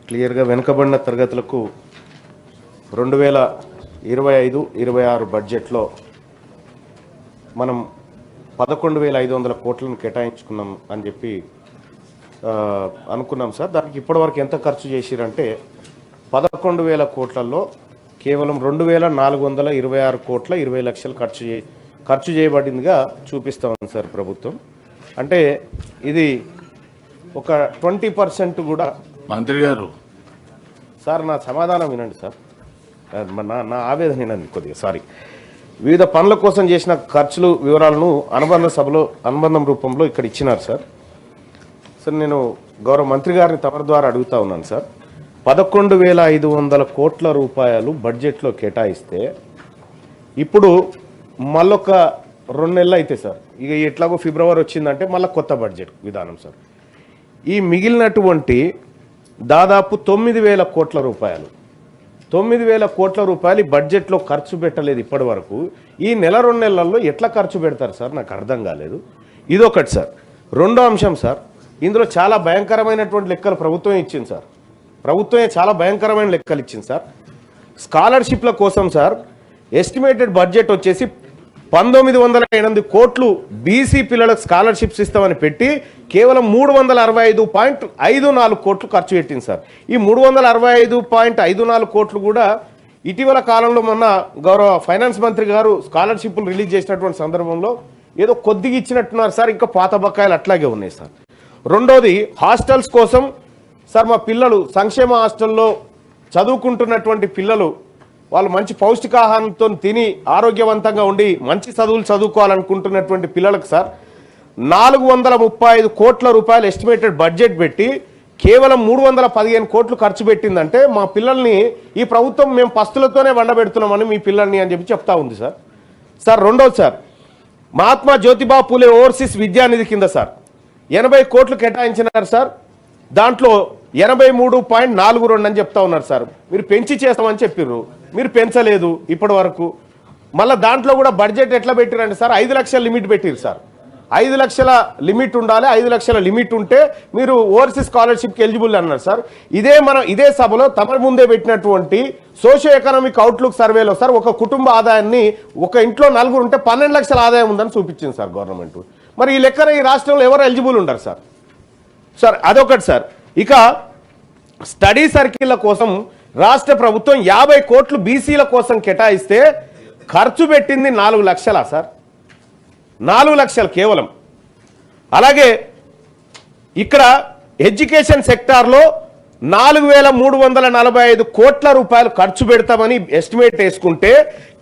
క్లియర్గా వెనుకబడిన తరగతులకు 2025-26 బడ్జెట్లో మనం 11,500 కోట్లను కేటాయించుకున్నాం అని చెప్పి అనుకున్నాం సార్. దానికి ఇప్పటివరకు ఎంత ఖర్చు చేసిరంటే 11,000 కోట్లలో కేవలం 2,426 కోట్ల 20 లక్షలు ఖర్చు చేయబడిందిగా చూపిస్తాం సార్ ప్రభుత్వం. అంటే ఇది ఒక 20% కూడా. మంత్రి గారు సార్ నా సమాధానం వినండి సార్, నా ఆవేదన వినండి కొద్దిగా. సారీ. వివిధ పనుల కోసం చేసిన ఖర్చులు వివరాలను అనుబంధం రూపంలో ఇక్కడ ఇచ్చినారు సార్. సార్ నేను గౌరవ మంత్రి గారిని తమరి ద్వారా అడుగుతా ఉన్నాను సార్. 11,500 కోట్ల రూపాయలు బడ్జెట్లో కేటాయిస్తే ఇప్పుడు మళ్ళొక 2 నెలలు అయితే సార్, ఇక ఎట్లాగో ఫిబ్రవరి వచ్చిందంటే మళ్ళీ కొత్త బడ్జెట్ విధానం సార్. ఈ మిగిలినటువంటి దాదాపు 9,000 కోట్ల రూపాయలు 9,000 కోట్ల రూపాయలు బడ్జెట్లో ఖర్చు పెట్టలేదు ఇప్పటి వరకు. ఈ నెల 2 నెలల్లో ఎట్లా ఖర్చు పెడతారు సార్, నాకు అర్థం కాలేదు. ఇదొకటి సార్. రెండో అంశం సార్, ఇందులో చాలా భయంకరమైనటువంటి లెక్కలు ప్రభుత్వం ఇచ్చింది సార్. ప్రభుత్వమే చాలా భయంకరమైన లెక్కలు ఇచ్చింది సార్. స్కాలర్షిప్ల కోసం సార్ ఎస్టిమేటెడ్ బడ్జెట్ వచ్చేసి 1,908 కోట్లు బీసీ పిల్లలకు స్కాలర్షిప్స్ ఇస్తామని పెట్టి కేవలం 365.54 కోట్లు ఖర్చు పెట్టింది సార్. ఈ 365.54 కోట్లు కూడా ఇటీవల కాలంలో మొన్న గౌరవ ఫైనాన్స్ మంత్రి గారు స్కాలర్షిప్లు రిలీజ్ చేసినటువంటి సందర్భంలో ఏదో కొద్దిగా ఇచ్చినట్టున్నారు సార్, ఇంకా పాత బకాయిలు అట్లాగే ఉన్నాయి సార్. రెండోది హాస్టల్స్ కోసం సార్, మా పిల్లలు సంక్షేమ హాస్టల్లో చదువుకుంటున్నటువంటి పిల్లలు వాళ్ళు మంచి పౌష్టికాహారంతో తిని ఆరోగ్యవంతంగా ఉండి మంచి చదువులు చదువుకోవాలనుకుంటున్నటువంటి పిల్లలకు సార్ 435 కోట్ల రూపాయలు ఎస్టిమేటెడ్ బడ్జెట్ పెట్టి కేవలం 315 కోట్లు ఖర్చు పెట్టిందంటే మా పిల్లల్ని ఈ ప్రభుత్వం మేము పస్తులతోనే వండబెడుతున్నామని మీ పిల్లల్ని అని చెప్పి చెప్తా ఉంది సార్. సార్ రెండోది సార్, మహాత్మా జ్యోతిబా పూలే ఓవర్సీస్ విద్యానిధి కింద సార్ 80 కోట్లు కేటాయించినారు సార్. దాంట్లో 83.42 అని చెప్తా ఉన్నారు సార్. మీరు పెంచి చేస్తామని చెప్పారు, మీరు పెంచలేదు ఇప్పటి వరకు. మళ్ళీ దాంట్లో కూడా బడ్జెట్ ఎట్లా పెట్టారంటే సార్ 5 లక్షల లిమిట్ పెట్టారు సార్. 5 లక్షల లిమిట్ ఉండాలి, 5 లక్షల లిమిట్ ఉంటే మీరు ఓవర్సీస్ స్కాలర్షిప్కి ఎలిజిబుల్ అన్నారు సార్. ఇదే సభలో తమ ముందే పెట్టినటువంటి సోషియో ఎకనామిక్ అవుట్లుక్ సర్వేలో సార్ ఒక కుటుంబ ఆదాయాన్ని ఒక ఇంట్లో 4 ఉంటే 12 లక్షల ఆదాయం ఉందని చూపించింది సార్ గవర్నమెంట్. మరి ఈ లెక్కన ఈ రాష్ట్రంలో ఎవరు ఎలిజిబుల్ ఉండరు సార్. సార్ అదొకటి సార్. ఇక స్టడీ సర్కిళ్ల కోసం రాష్ట్ర ప్రభుత్వం 50 కోట్లు బీసీల కోసం కేటాయిస్తే ఖర్చు పెట్టింది 4 లక్షలా సార్, 4 లక్షలు కేవలం. అలాగే ఇక్కడ ఎడ్యుకేషన్ సెక్టార్లో 4,345 కోట్ల రూపాయలు ఖర్చు పెడతామని ఎస్టిమేట్ వేసుకుంటే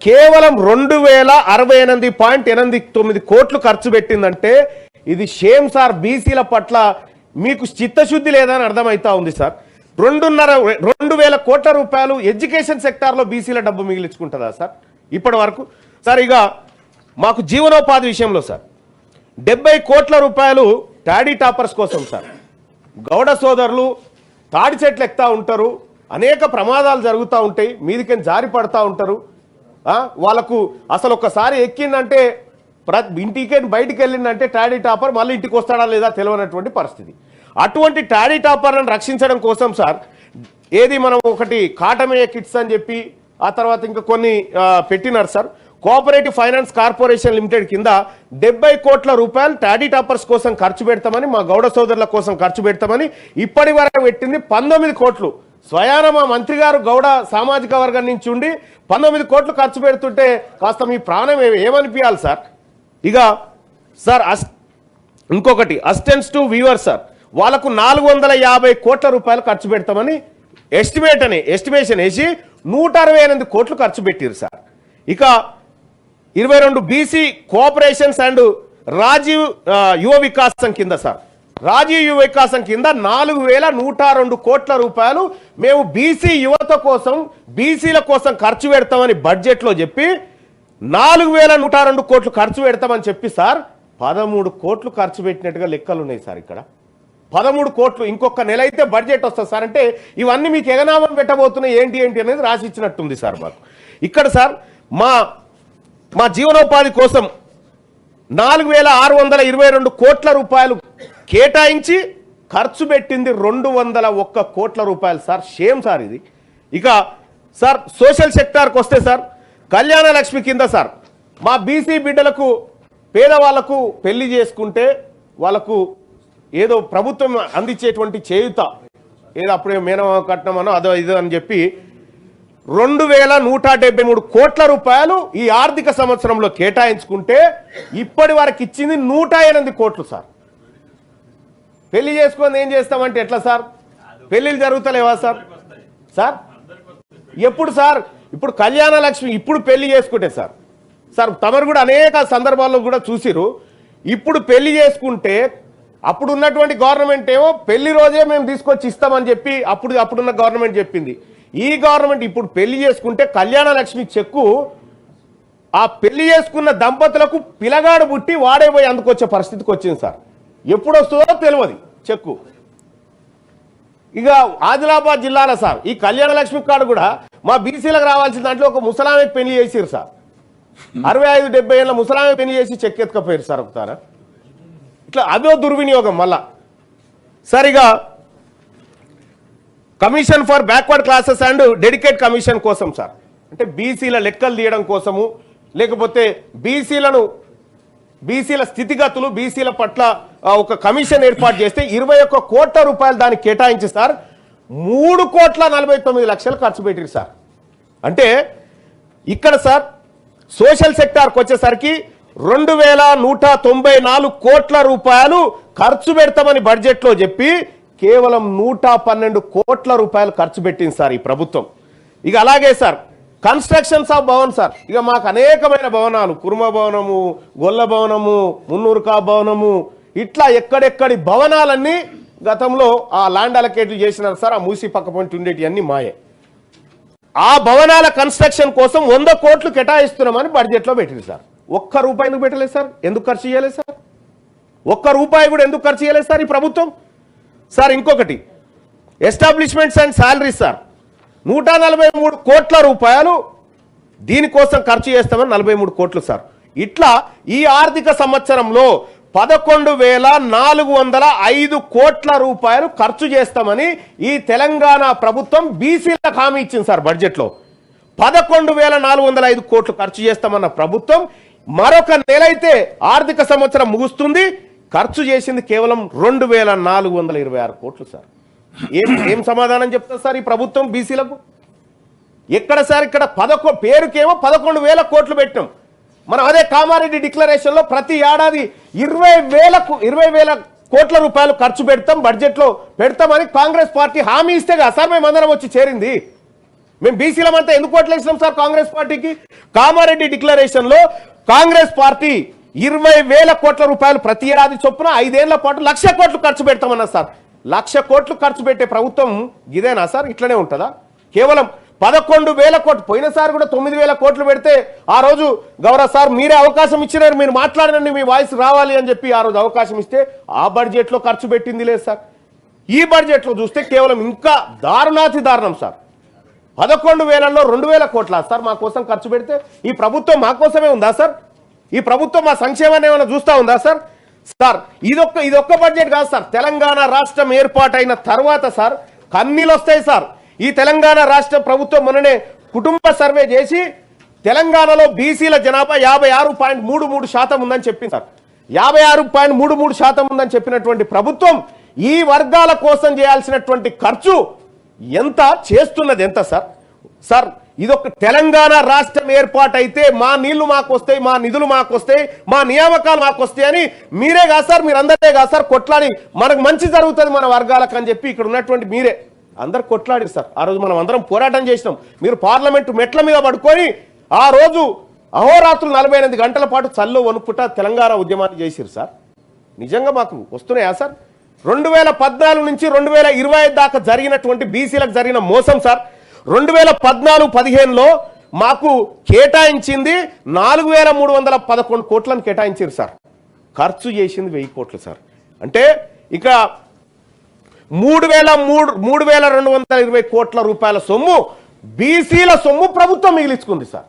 కేవలం 2,068.89 కోట్లు ఖర్చు పెట్టిందంటే ఇది షేమ్ సార్. బీసీల పట్ల మీకు చిత్తశుద్ధి లేదని అర్థమవుతా ఉంది సార్. 2,500 కోట్ల రూపాయలు ఎడ్యుకేషన్ సెక్టార్లో బీసీల డబ్బు మిగిలించుకుంటుందా సార్ ఇప్పటి వరకు? సార్ ఇక మాకు జీవనోపాధి విషయంలో సార్ 70 కోట్ల రూపాయలు టాడీ టాపర్స్ కోసం సార్. గౌడ సోదరులు తాడి చెట్లు ఎక్కుతా ఉంటారు, అనేక ప్రమాదాలు జరుగుతూ ఉంటాయి, మీదికి జారి పడతా ఉంటారు. వాళ్ళకు అసలు ఒక్కసారి ఎక్కిందంటే ఇంటికి బయటికి వెళ్ళిందంటే టాడీ టాపర్ మళ్ళీ ఇంటికి వస్తాడా లేదా తెలియనటువంటి పరిస్థితి. అటువంటి టాడీ టాపర్లను రక్షించడం కోసం సార్ మనం ఒకటి కాటమేయ కిట్స్ అని చెప్పి ఆ తర్వాత ఇంకా కొన్ని పెట్టినారు sir. Cooperative finance corporation limited కింద 70 కోట్ల రూపాయలు టాడీ టాపర్స్ కోసం ఖర్చు పెడతామని, మా గౌడ సోదరుల కోసం ఖర్చు పెడతామని ఇప్పటి వరకు పెట్టింది 19 కోట్లు. స్వయాన మా మంత్రి గారు గౌడ సామాజిక వర్గం నుంచి ఉండి 19 కోట్లు ఖర్చు పెడుతుంటే కాస్త మీ ప్రాణం ఏమనిపించాలి సార్. ఇక సార్ ఇంకొకటి అసిస్టెంట్స్ టు వీవర్ సార్, వాళ్ళకు 450 కోట్ల రూపాయలు ఖర్చు పెడతామని ఎస్టిమేషన్ వేసి 168 కోట్లు ఖర్చు పెట్టారు సార్. ఇక 22 బీసీ కోఆపరేషన్స్ అండ్ రాజీవ్ యువ వికాసం కింద సార్, రాజీవ్ యువ వికాసం కింద 4,102 కోట్ల రూపాయలు మేము బీసీ యువత కోసం బీసీల కోసం ఖర్చు పెడతామని బడ్జెట్లో చెప్పి 4,102 కోట్లు ఖర్చు పెడతామని చెప్పి సార్ 13 కోట్లు ఖర్చు పెట్టినట్టుగా లెక్కలు ఉన్నాయి సార్. ఇక్కడ 13 కోట్లు ఇంకొక నెల అయితే బడ్జెట్ వస్తుంది సార్. అంటే ఇవన్నీ మీకు ఎగనామం పెట్టబోతున్నాయి ఏంటి అనేది రాసి ఇచ్చినట్టుంది సార్ మాకు. ఇక్కడ సార్ మా జీవనోపాధి కోసం 4,622 కోట్ల రూపాయలు కేటాయించి ఖర్చు పెట్టింది 201 కోట్ల రూపాయలు సార్. షేమ్ సార్ ఇది. ఇక సార్ సోషల్ సెక్టార్కి వస్తే సార్ కళ్యాణ లక్ష్మి కింద సార్ మా బీసీ బిడ్డలకు పేదవాళ్లకు పెళ్లి చేసుకుంటే వాళ్ళకు ఏదో ప్రభుత్వం అందించేటువంటి చేయుత ఏదో అప్పుడే మేనమా కట్నమనో అదో ఇదో అని చెప్పి 2173 కోట్ల రూపాయలు ఈ ఆర్థిక సంవత్సరంలో కేటాయించుకుంటే ఇప్పటి వరకు ఇచ్చింది 108 కోట్లు సార్. పెళ్లి చేసుకొని ఏం చేస్తామంటే ఎట్లా సార్? పెళ్లిళ్ళు జరుగుతలేవా సార్? సార్ ఎప్పుడు సార్? ఇప్పుడు కళ్యాణ లక్ష్మి ఇప్పుడు పెళ్లి చేసుకుంటే సార్ సార్ తమరు కూడా అనేక సందర్భాల్లో కూడా చూసిరు. ఇప్పుడు పెళ్లి చేసుకుంటే అప్పుడు ఉన్నటువంటి గవర్నమెంట్ ఏమో పెళ్లి రోజే మేము తీసుకొచ్చి ఇస్తామని చెప్పి అప్పుడున్న గవర్నమెంట్ చెప్పింది. ఈ గవర్నమెంట్ ఇప్పుడు పెళ్లి చేసుకుంటే కళ్యాణ లక్ష్మి చెక్కు ఆ పెళ్లి చేసుకున్న దంపతులకు పిల్లగాడు పుట్టి వాడే పోయి అందుకొచ్చే పరిస్థితికి వచ్చింది సార్. ఎప్పుడు వస్తుందో తెలియదు చెక్కు. ఇక ఆదిలాబాద్ జిల్లాలో సార్ ఈ కళ్యాణ లక్ష్మి కార్డు కూడా మా బీసీలకు రావాల్సిన దాంట్లో ఒక ముసలామెకి పెళ్లి చేసిరు సార్. 65-70 ఏళ్ళ ముసలామె పెళ్లి చేసి చెక్ ఎత్తుకపోయారు సార్ ఒకసారి. ఇట్లా అదో దుర్వినియోగం మళ్ళా. సరిగా commission for backward classes and dedicate commission కోసం సార్ అంటే బీసీల లెక్కలు తీయడం కోసము లేకపోతే బీసీల స్థితిగతులు బీసీల పట్ల ఒక కమిషన్ ఏర్పాటు చేస్తే 21 కోట్ల రూపాయలు దానికి కేటాయించి సార్ 3,49,00,000 ఖర్చు పెట్టారు సార్. అంటే ఇక్కడ సార్ సోషల్ సెక్టార్కి వచ్చేసరికి 2,194 కోట్ల రూపాయలు ఖర్చు పెడతామని బడ్జెట్లో చెప్పి కేవలం 112 కోట్ల రూపాయలు ఖర్చు పెట్టింది సార్ ఈ ప్రభుత్వం. ఇక అలాగే sir constructions of Bhavan sir ఇక మాకు అనేకమైన భవనాలు కుర్మ భవనము గొల్ల భవనము మున్నూరుకా భవనము ఇట్లా ఎక్కడెక్కడి భవనాలన్నీ గతంలో ఆ ల్యాండ్ అలకేట్లు చేసినారు సార్. ఆ మూసి పక్క పొంటి ఉండేటి అన్ని మాయే. ఆ భవనాల కన్స్ట్రక్షన్ కోసం 100 కోట్లు కేటాయిస్తున్నామని బడ్జెట్లో పెట్టింది సార్. ఒక్క రూపాయి ఎందుకు పెట్టలేదు సార్? ఎందుకు ఖర్చు చేయలేదు సార్? ఒక్క రూపాయి కూడా ఎందుకు ఖర్చు చేయలేదు సార్ ఈ ప్రభుత్వం? సార్ ఇంకొకటి ఎస్టాబ్లిష్మెంట్స్ అండ్ శాలరీస్ సార్ 143 కోట్ల రూపాయలు దీనికోసం ఖర్చు చేస్తామని 43 కోట్లు సార్. ఇట్లా ఈ ఆర్థిక సంవత్సరంలో 11,405 కోట్ల రూపాయలు ఖర్చు చేస్తామని ఈ తెలంగాణ ప్రభుత్వం బీసీలకు హామీ ఇచ్చింది సార్. బడ్జెట్లో 11,405 కోట్లు ఖర్చు చేస్తామన్న ప్రభుత్వం మరొక నెల అయితే ఆర్థిక సంవత్సరం ముగుస్తుంది. ఖర్చు చేసింది కేవలం 2,426 కోట్లు సార్. ఏం సమాధానం చెప్తారు సార్ ఈ ప్రభుత్వం బీసీలకు? ఎక్కడ సార్? ఇక్కడ పేరుకేమో 11,000 కోట్లు పెట్టాం మనం. అదే కామారెడ్డి డిక్లరేషన్లో ప్రతి ఏడాది 20,000 కోట్ల రూపాయలు ఖర్చు పెడతాం బడ్జెట్లో పెడతామని కాంగ్రెస్ పార్టీ హామీ ఇస్తే కదా సార్ మేమందరం వచ్చి చేరింది. మేము బీసీలమంతా ఎందుకు ఓట్లేసినాం సార్ కాంగ్రెస్ పార్టీకి? కామారెడ్డి డిక్లరేషన్లో కాంగ్రెస్ పార్టీ 20,000 కోట్ల రూపాయలు ప్రతి ఏడాది చొప్పున 5 ఏళ్ల పాటు 1,00,000 కోట్లు ఖర్చు పెడతామన్నా సార్. 1,00,000 కోట్లు ఖర్చు పెట్టే ప్రభుత్వం ఇదేనా సార్? ఇట్లనే ఉంటుందా? కేవలం 11,000 కోట్లు పోయినసారి కూడా 9,000 కోట్లు పెడితే ఆ రోజు గౌరవ్ సార్ మీరే అవకాశం ఇచ్చినారు, మీరు మాట్లాడినండి మీ వాయిస్ రావాలి అని చెప్పి ఆ రోజు అవకాశం ఇస్తే ఆ బడ్జెట్లో ఖర్చు పెట్టింది లేదు సార్. ఈ బడ్జెట్లో చూస్తే కేవలం ఇంకా దారుణాతి దారుణం సార్. 11,000లో 2,000 కోట్ల సార్ మా కోసం ఖర్చు పెడితే ఈ ప్రభుత్వం మా కోసమే ఉందా సార్? ఈ ప్రభుత్వం మా సంక్షేమాన్ని ఏమైనా చూస్తా ఉందా సార్? సార్ ఇదొక్క బడ్జెట్ కాదు సార్. తెలంగాణ రాష్ట్రం ఏర్పాటైన తర్వాత సార్ కన్నీళ్ళు వస్తాయి సార్. ఈ తెలంగాణ రాష్ట్ర ప్రభుత్వం మొన్ననే కుటుంబ సర్వే చేసి తెలంగాణలో బీసీల జనాభా 56.33% ఉందని చెప్పింది సార్. 56.33% ఉందని చెప్పినటువంటి ప్రభుత్వం ఈ వర్గాల కోసం చేయాల్సినటువంటి ఖర్చు ఎంత చేస్తున్నది ఎంత సార్? సార్ ఇదొక తెలంగాణ రాష్ట్రం ఏర్పాటైతే మా నీళ్లు మాకు వస్తాయి, మా నిధులు మాకు వస్తాయి, మా నియామకాలు మాకు వస్తాయి అని మీరే కాదు సార్, మీరందరే కాదు సార్ కొట్లాడి మనకు మంచి జరుగుతుంది మన వర్గాలకు అని చెప్పి ఇక్కడ ఉన్నటువంటి మీరే అందరు కొట్లాడారు సార్. ఆ రోజు మనం అందరం పోరాటం చేసినాం. మీరు పార్లమెంటు మెట్ల మీద పడుకొని ఆ రోజు అహోరాత్రులు 48 గంటల పాటు చల్లో వణుకుట తెలంగాణ ఉద్యమాన్ని చేసిరు సార్. నిజంగా మాకు వస్తున్నాయా సార్? 2014 నుంచి 2025 దాకా జరిగినటువంటి బీసీలకు జరిగిన మోసం సార్. 2014-15లో మాకు కేటాయించింది 4,311 కోట్లను కేటాయించారు సార్. ఖర్చు చేసింది 1,000 కోట్లు సార్. అంటే ఇక 3,220 కోట్ల రూపాయల సొమ్ము బీసీల సొమ్ము ప్రభుత్వం మిగిలించుకుంది సార్.